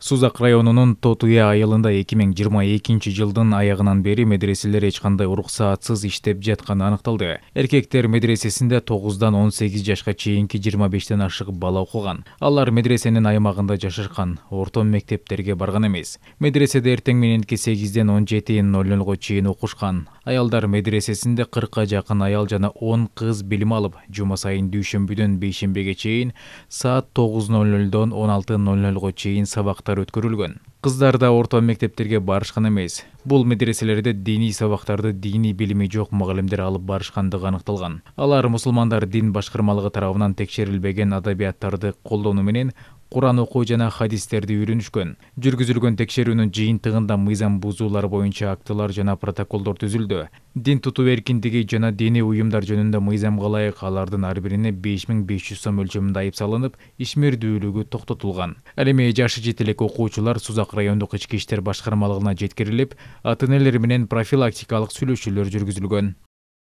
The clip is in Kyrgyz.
Сузак районунун Тотуя айылында 2022 жылдын аягынан бери медреселер эч кандай уруксаатсыз иштеп жатканы аныкталды. Эркектер медресесинде 9дан 18 жашка чейинки 25тен ашык бала окуган. Алар медресенин аймагында жашашкан, орто мектептерге барган эмес. Медреседе эртең мененки 8ден 17:00 чейин окушкан. Аялдар медресесинде 40ка жакын аял жана 10 кыз билим алып, жума сайын дүйшөмбүдөн бейшембиге чейин саат 9:00дон 16:00 чейин сабактар өткөрүлгөн. Кыздар да орто мектептерге барышкан эмес. Бул медреселерде диний сабактарды диний билими жок мугалимдер алып барышкандыгы аныкталган. Алар мусулмандар дин башкармалыгы тарабынан текшерилбеген адабияттарды колдонуу менен Куран окуу жана хадистерди үйрөнүшкөн. Жүргүзүлгөн текшерүүнүн жыйынтыгында мыйзам бузуулар боюнча актылар жана протоколдор түзүлдү. Дин тутуу эркиндиги жана диний уюмдар жөнүндө мыйзамга ылайык алардын ар бирине 5500 сом өлчөмүндө айып салынып, ишмердүүлүгү токтотулган. Ал эми жашы жете элек окуучулар Сузак райондук ички иштер башкармалыгына жеткирилип, ата-энелер менен профилактикалык сүйлөшүүлөр жүргүзүлгөн.